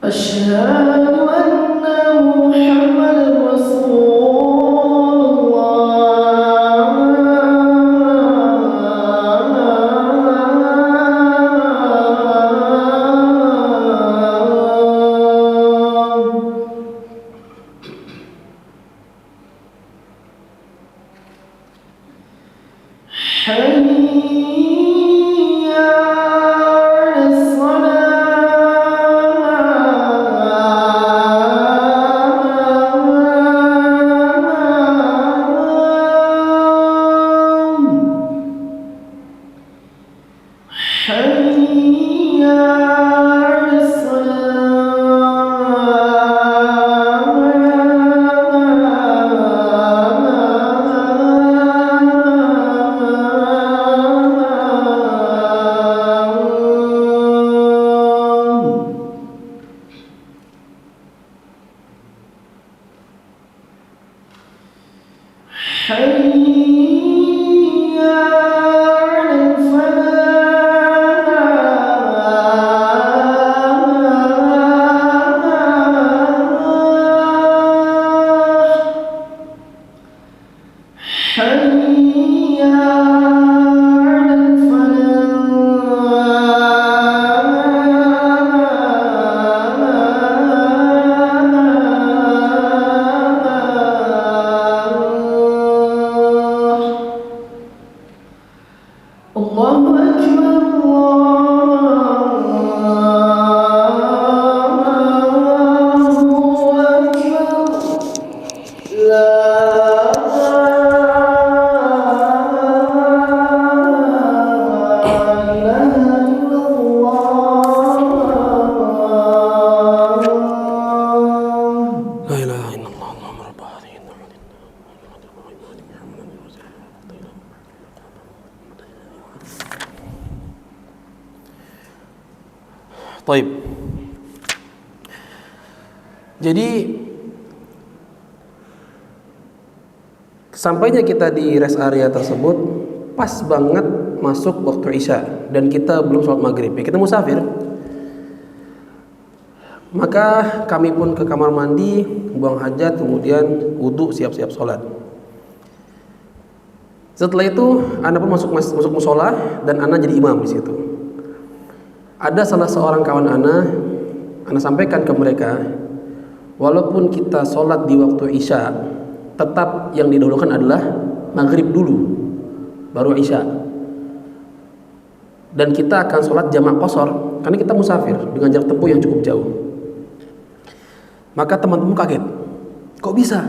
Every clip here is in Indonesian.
Asyhadu anna Muhammadar Taib. Jadi sampainya kita di rest area tersebut pas banget masuk waktu Isya dan kita belum sholat maghrib. Ya, kita musafir. Maka kami pun ke kamar mandi, buang hajat, kemudian wudhu, siap-siap sholat. Setelah itu, Anda pun masuk musola dan Anda jadi imam di situ. Ada salah seorang kawan Ana sampaikan ke mereka, walaupun kita sholat di waktu Isya, tetap yang didahulukan adalah maghrib dulu, baru Isya. Dan kita akan sholat jamak qashar karena kita musafir dengan jarak tempuh yang cukup jauh. Maka teman-teman kaget, kok bisa?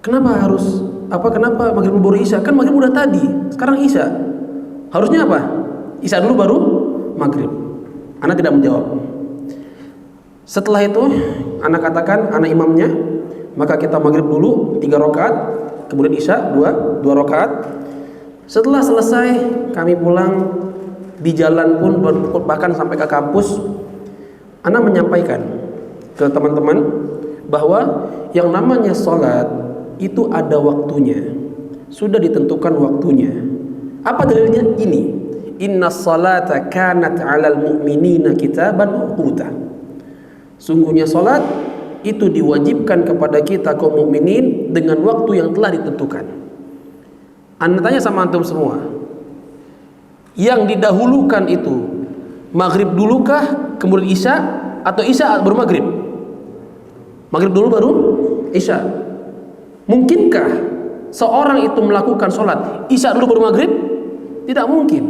Kenapa maghrib baru Isya? Kan maghrib udah tadi, sekarang Isya. Harusnya apa? Isya dulu baru maghrib. Anak tidak menjawab. Setelah itu anak katakan, anak imamnya, maka kita maghrib dulu 3 rakaat, kemudian Isya 2 rakaat. Setelah selesai kami pulang, di jalan pun bahkan sampai ke kampus, anak menyampaikan ke teman-teman bahwa yang namanya sholat itu ada waktunya, sudah ditentukan waktunya. Apa dalilnya? Ini, inna salata kanat 'alal mu'minina kitaban mawquta. Sungguhnya salat itu diwajibkan kepada kita kaum mukminin dengan waktu yang telah ditentukan. Anda tanya sama antum semua, yang didahulukan itu maghrib dulukah kemudian Isya, atau Isya baru maghrib? Maghrib dulu baru Isya. Mungkinkah seorang itu melakukan sholat Isya dulu baru maghrib? Tidak mungkin.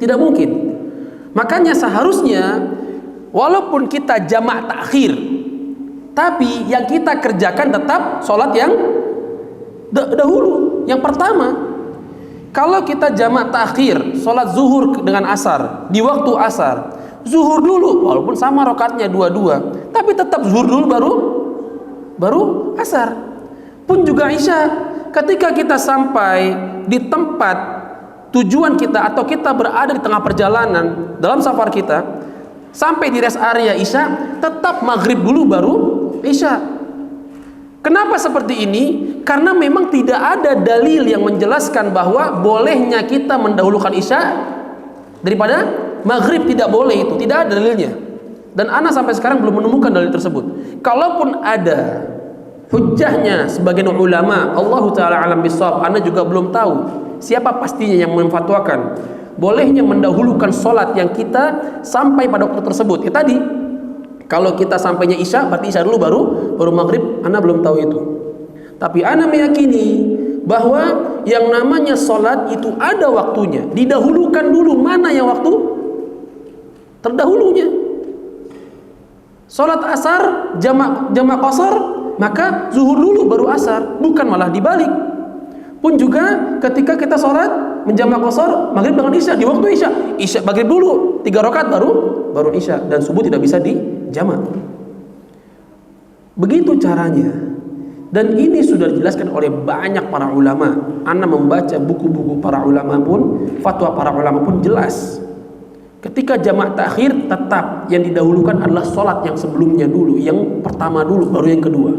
Tidak mungkin. Makanya seharusnya walaupun kita jamak takhir, tapi yang kita kerjakan tetap sholat yang dahulu, yang pertama. Kalau kita jamak takhir, sholat zuhur dengan asar di waktu asar, zuhur dulu, walaupun sama rakaatnya dua-dua, tapi tetap zuhur dulu baru asar. Pun juga Isya, ketika kita sampai di tempat tujuan kita atau kita berada di tengah perjalanan dalam safar kita, sampai di rest area Isya, tetap maghrib dulu baru Isya. Kenapa seperti ini? Karena memang tidak ada dalil yang menjelaskan bahwa bolehnya kita mendahulukan Isya daripada maghrib. Tidak boleh itu, tidak ada dalilnya. Dan ana sampai sekarang belum menemukan dalil tersebut. Kalaupun ada hujjahnya sebagian ulama, Allah Ta'ala alam bisawab, ana juga belum tahu siapa pastinya yang memfatwakan bolehnya mendahulukan sholat yang kita sampai pada waktu tersebut. Ya tadi, kalau kita sampainya Isya, berarti Isya dulu baru maghrib. Ana belum tahu itu. Tapi ana meyakini bahwa yang namanya sholat itu ada waktunya. Didahulukan dulu mana yang waktu terdahulunya. Sholat asar jamak qasar, maka zuhur dulu baru asar, bukan malah dibalik. Pun juga ketika kita sholat menjamak qasar maghrib dengan Isya di waktu Isya maghrib dulu 3 rakaat baru Isya, dan subuh tidak bisa dijamak. Begitu caranya. Dan ini sudah dijelaskan oleh banyak para ulama. Ana membaca buku-buku para ulama pun, fatwa para ulama pun jelas. Ketika jamak takhir, tetap yang didahulukan adalah sholat yang sebelumnya dulu, yang pertama dulu baru yang kedua,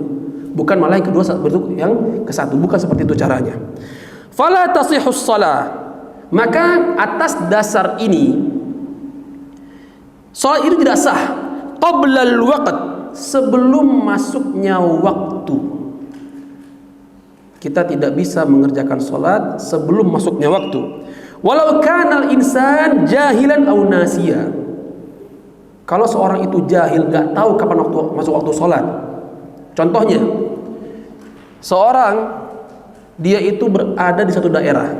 bukan malah yang kedua bentuk yang ke satu. Bukan seperti itu caranya. Fala tasihus shalah. Maka atas dasar ini sholat itu tidak sah qablal waqt, sebelum masuknya waktu. Kita tidak bisa mengerjakan sholat sebelum masuknya waktu. Walau kanal insan jahilan au nasiya. Kalau seorang itu jahil, nggak tahu kapan masuk waktu sholat. Contohnya, seorang dia itu berada di satu daerah,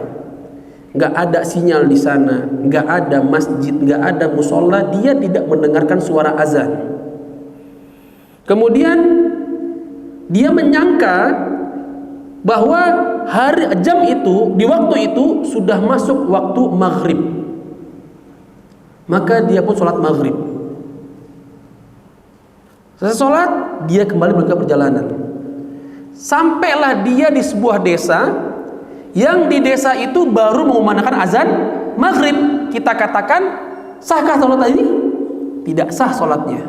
nggak ada sinyal di sana, nggak ada masjid, nggak ada musola, dia tidak mendengarkan suara azan. Kemudian dia menyangka bahwa jam itu, di waktu itu sudah masuk waktu maghrib, maka dia pun sholat maghrib. Selesai sholat, dia kembali melanjutkan perjalanan. Sampailah dia di sebuah desa, yang di desa itu baru mengumandangkan azan maghrib. Kita katakan, sahkah sholat ini? Tidak sah sholatnya.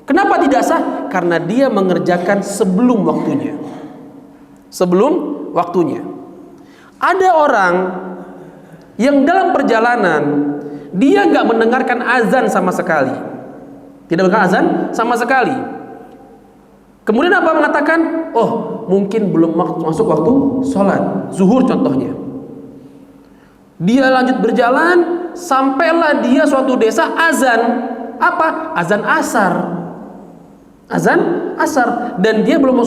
Kenapa tidak sah? Karena dia mengerjakan sebelum waktunya. Sebelum waktunya. Ada orang yang dalam perjalanan dia nggak mendengarkan azan sama sekali, tidak mendengarkan azan sama sekali. Kemudian apa mengatakan, oh mungkin belum masuk waktu sholat zuhur contohnya. Dia lanjut berjalan, sampailah dia suatu desa, azan apa? Azan asar. Azan asar, dan dia belum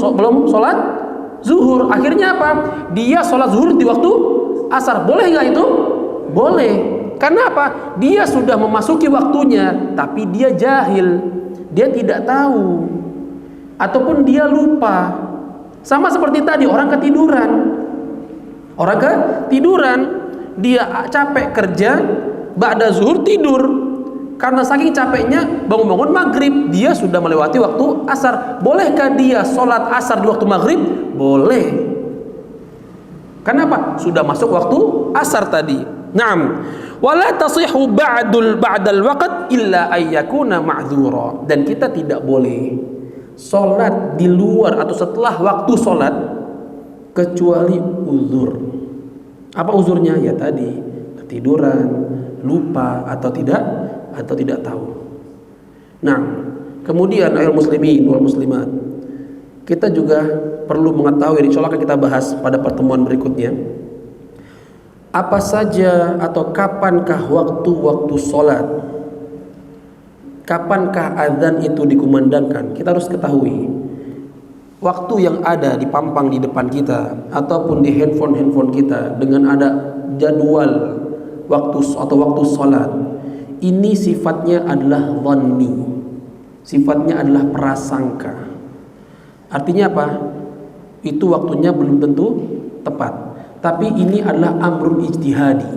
sholat zuhur. Akhirnya apa? Dia sholat zuhur di waktu asar. Boleh nggak itu? Boleh. Karena apa? Dia sudah memasuki waktunya, tapi dia jahil, dia tidak tahu, ataupun dia lupa. Sama seperti tadi, orang ketiduran. Orang ketiduran, dia capek kerja, ba'da zuhur tidur. Karena saking capeknya bangun-bangun maghrib, dia sudah melewati waktu asar. Bolehkah dia sholat asar di waktu maghrib? Boleh. Kenapa? Sudah masuk waktu asar tadi. Naam. Wala tasihhu ba'dal waqt illa ayyakuna ma'dzura. Dan kita tidak boleh sholat di luar atau setelah waktu sholat kecuali uzur. Apa uzurnya? Ya tadi, ketiduran, lupa, atau tidak tahu. Nah, kemudian ayat muslimin wal muslimat, kita juga perlu mengetahui, insya Allah akan kita bahas pada pertemuan berikutnya, apa saja atau kapankah waktu-waktu sholat, kapankah azan itu dikumandangkan. Kita harus ketahui waktu yang ada dipampang di depan kita ataupun di handphone kita dengan ada jadwal waktu atau waktu sholat. Ini sifatnya adalah dhanni, sifatnya adalah prasangka. Artinya apa? Itu waktunya belum tentu tepat, tapi ini adalah amrun ijtihadi.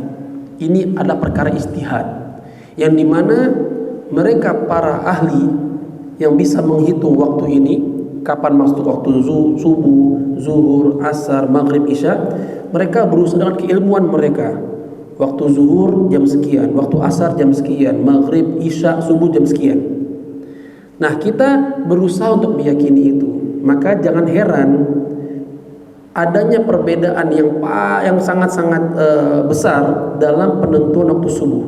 Ini adalah perkara ijtihad, yang dimana mereka para ahli yang bisa menghitung waktu ini, kapan masuk waktu subuh, zuhur, asar, maghrib, isya, mereka berusaha dengan keilmuan mereka Waktu zuhur jam sekian, waktu asar jam sekian, maghrib, isya, subuh jam sekian. Nah, kita berusaha untuk meyakini itu. Maka jangan heran adanya perbedaan yang sangat-sangat besar dalam penentuan waktu subuh.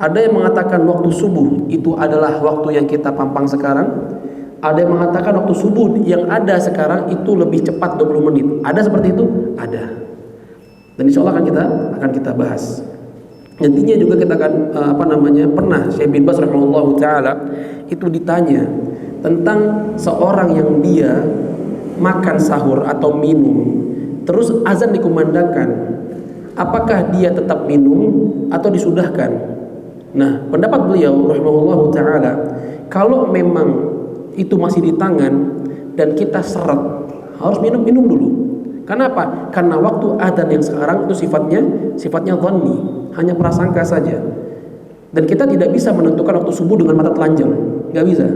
Ada yang mengatakan waktu subuh itu adalah waktu yang kita pampang sekarang. Ada yang mengatakan waktu subuh yang ada sekarang itu lebih cepat 20 menit. Ada seperti itu? Ada. Dan insya Allah akan kita bahas. Nantinya juga kita akan pernah Syekh bin Baz rahimahullahu taala itu ditanya tentang seorang yang dia makan sahur atau minum terus azan dikumandangkan, apakah dia tetap minum atau disudahkan? Nah, pendapat beliau rahimahullahu taala, kalau memang itu masih di tangan dan kita seret, harus minum dulu. Kenapa? Karena waktu adzan yang sekarang itu sifatnya dhanni, hanya prasangka saja. Dan kita tidak bisa menentukan waktu subuh dengan mata telanjang, nggak bisa.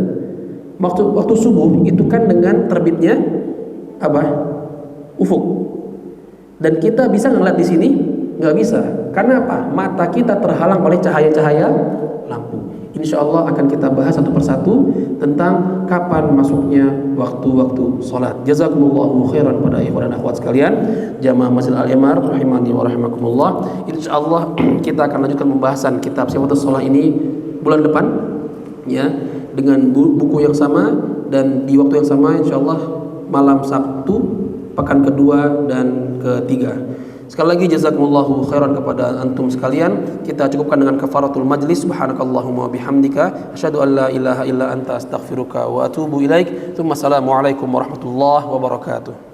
Waktu subuh itu kan dengan terbitnya ufuk. Dan kita bisa ngeliat di sini? Nggak bisa. Karena apa? Mata kita terhalang oleh cahaya-cahaya lampu. Insya Allah akan kita bahas satu persatu tentang kapan masuknya waktu-waktu sholat. Jazakumullahu khairan pada ikhwan dan akhwat sekalian, jamaah Masjid Al-Imar rahimani wa rahimakumullah. Insya Allah kita akan lanjutkan pembahasan kitab Sifatus Shalah ini bulan depan, ya, dengan buku yang sama dan di waktu yang sama, insya Allah malam Sabtu pekan kedua dan ketiga. Sekali lagi jazakumullahu khairan kepada antum sekalian. Kita cukupkan dengan kafaratul majlis. Subhanakallahumma bihamdika asyhadu an la ilaha illa anta astaghfiruka wa atubu ilaik. Assalamualaikum warahmatullahi wabarakatuh.